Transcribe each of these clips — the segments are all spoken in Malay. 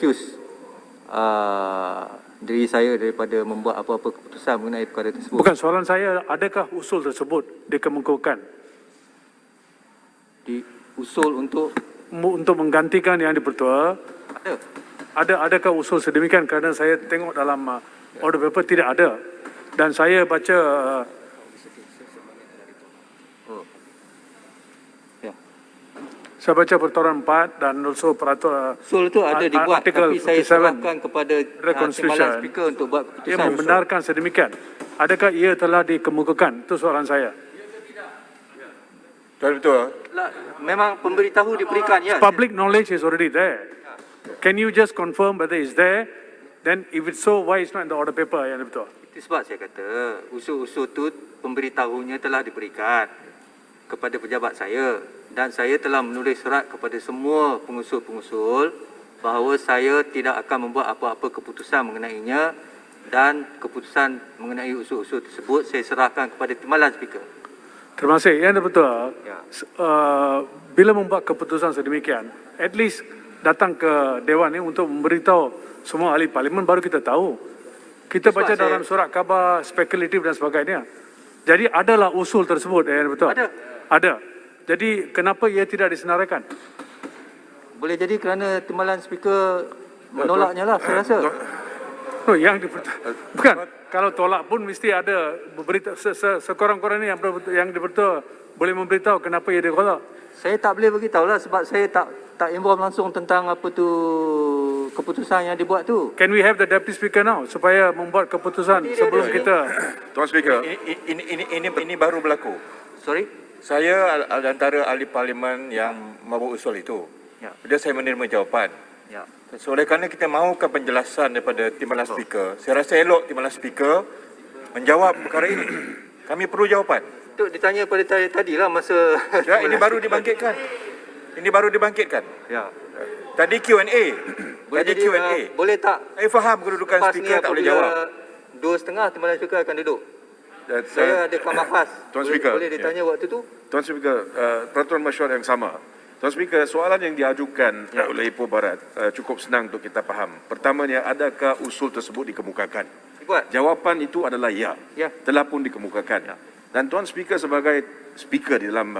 recuse diri saya daripada membuat apa-apa keputusan mengenai perkara tersebut. Bukan, soalan saya, adakah usul tersebut dikemukakan? Usul untuk menggantikan Yang di-Pertua? ada. Adakah usul sedemikian? Kerana saya tengok dalam order paper tidak ada. Dan saya baca saya baca peraturan 4 dan also peraturan Usul itu ada dibuat, tapi saya serahkan kepada Timbalan Speaker untuk buat keputusan. Ia membenarkan sedemikian. Adakah ia telah dikemukakan? Itu soalan saya. Betul. Memang pemberitahu diberikan, ya. Public knowledge is already there. Can you just confirm whether it's there? Then if it's so, why it's not in the order paper? Yang betul. Itu sebab saya kata usul-usul itu pemberitahunya telah diberikan kepada pejabat saya, dan saya telah menulis surat kepada semua pengusul-pengusul bahawa saya tidak akan membuat apa-apa keputusan mengenainya, dan keputusan mengenai usul-usul tersebut saya serahkan kepada Timbalan Speaker. Terima kasih. Yang betul. Ya. Bila membuat keputusan sedemikian, at least datang ke Dewan ini untuk memberitahu semua ahli parlimen, baru kita tahu. Kita baca dalam surat khabar spekulatif dan sebagainya. Jadi adalah usul tersebut, betul? Ada. Jadi kenapa ia tidak disenaraikan? Boleh jadi kerana Timbalan Speaker menolaknya lah, saya rasa. Bukan, kalau tolak pun mesti ada berita sekurang-kurangnya yang di-Pertua boleh memberitahu kenapa ia ditolak. Saya tak boleh beritahu lah sebab saya tak involve langsung tentang apa tu keputusan yang dibuat tu. Can we have the Deputy Speaker now supaya membuat keputusan sebelum kita? Tuan Speaker, ini baru berlaku. Sorry? Saya antara ahli parlimen yang membuat usul itu. Ya. Dia saya menerima jawapan. Ya. So, oleh kerana kita mahukan penjelasan daripada Timbalan Speaker, saya rasa elok Timbalan Speaker menjawab perkara ini. Kami perlu jawapan. Itu ditanya pada tadi lah masa... Ya, ini baru dibangkitkan. Ya. Tadi Q&A. Boleh jadi Q&A. Boleh tak? Saya faham kedudukan speaker tak boleh jawab. 2:30 Timbalan Speaker akan duduk. Saya ada kamar khas. Tuan Speaker. Boleh ditanya waktu tu? Tuan Speaker, peraturan mesyuarat yang sama. Tuan Speaker, soalan yang diajukan oleh Ipoh Barat cukup senang untuk kita faham. Pertamanya, adakah usul tersebut dikemukakan? Dibuat. Jawapan itu adalah ya. Ya. Telah pun dikemukakan. Ya. Dan Tuan Speaker sebagai speaker di dalam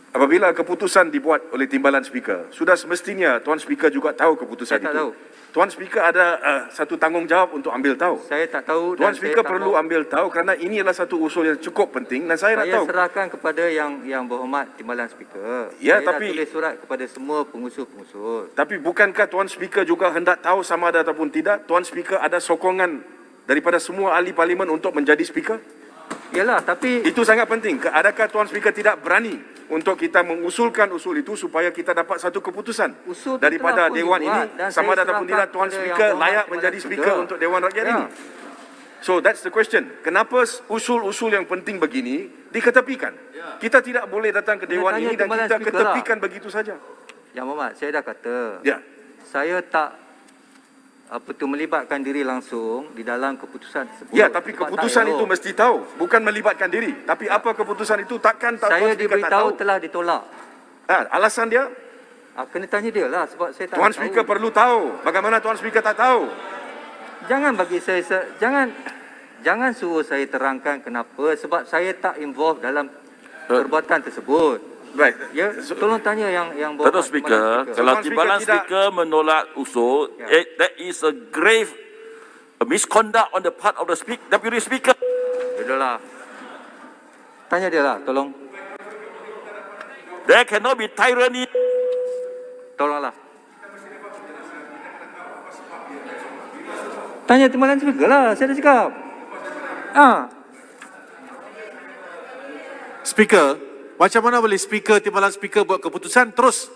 apabila keputusan dibuat oleh Timbalan Speaker, sudah semestinya Tuan Speaker juga tahu keputusan Saya tak itu. tahu. Tuan Speaker ada satu tanggungjawab untuk ambil tahu. Saya tak tahu. Tuan dan Speaker saya tak perlu mau. ambil tahu kerana ini adalah satu usul yang cukup penting dan saya nak tahu. Saya serahkan kepada yang berhormat Timbalan Speaker. Ya, saya tapi- dah tulis surat kepada semua pengusul-pengusul. Tapi bukankah Tuan Speaker juga hendak tahu sama ada ataupun tidak? Tuan Speaker ada sokongan daripada semua ahli parlimen untuk menjadi speaker? Yalah, tapi Itu sangat penting. Adakah Tuan Speaker tidak berani untuk kita mengusulkan usul itu supaya kita dapat satu keputusan usul tu daripada telah pun Dewan dibuat, ini dan sama saya ada ataupun serahkan tidak Tuan kepada Speaker yang berhormat layak Timbalan menjadi speaker Speaker. untuk Dewan Rakyat Ya. ini? So that's the question. Kenapa usul-usul yang penting begini diketepikan? Kita tidak boleh datang ke Kena Dewan tanya ini dan Timbalan kita Speaker ketepikan begitu saja. Yang Berhormat, saya dah kata, Ya. saya tak melibatkan diri langsung di dalam keputusan tersebut. Ya, tapi Sebab keputusan tak itu elok. mesti tahu, bukan melibatkan diri. Tapi apa keputusan itu takkan tak Saya Tuan Speaker tak diberitahu tahu. telah ditolak. Alasan dia? Kena tanya dia lah sebab saya tak Tuan tahu. Speaker perlu tahu. Bagaimana Tuan Speaker tak tahu? Jangan bagi saya jangan suruh saya terangkan kenapa, sebab saya tak involve dalam perbuatan tersebut. Baik. Ya, tolong tanya yang Tuan berhormat Speaker, Timbalan kalau Tuan Timbalan Speaker tidak- Speaker menolak usul, Ya. that is a grave misconduct on the part of the Deputy Speaker. Sudahlah. Tanya dia lah, tolong. There cannot be tyranny. Tolonglah. Tanya Timbalan Speaker lah, saya dah cakap. Speaker, macam mana boleh Timbalan Speaker buat keputusan terus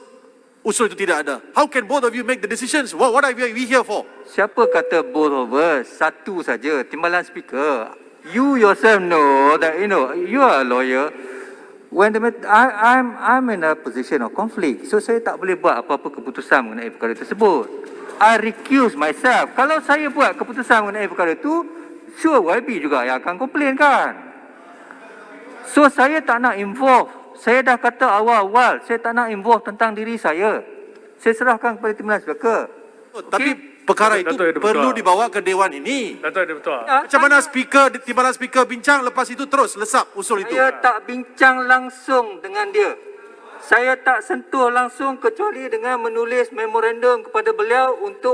usul itu tidak ada? How can both of you make the decisions? What are we here for? Siapa kata both of us? Satu saja, Timbalan Speaker. You yourself know that, you are a lawyer. When I'm in a position of conflict, so saya tak boleh buat apa-apa keputusan mengenai perkara tersebut. I recuse myself. Kalau saya buat keputusan mengenai perkara itu, sure YB juga yang akan komplain kan. So saya tak nak involve Saya dah kata awal-awal, saya tak nak involve tentang diri saya. Saya serahkan kepada Timbalan Speaker. Tapi perkara itu Dato' Edward perlu Ketua. dibawa ke Dewan ini. Dato' Edward Ketua. Macam mana Timbalan Speaker bincang, lepas itu terus lesap usul itu. Saya tak bincang langsung dengan dia. Saya tak sentuh langsung kecuali dengan menulis memorandum kepada beliau untuk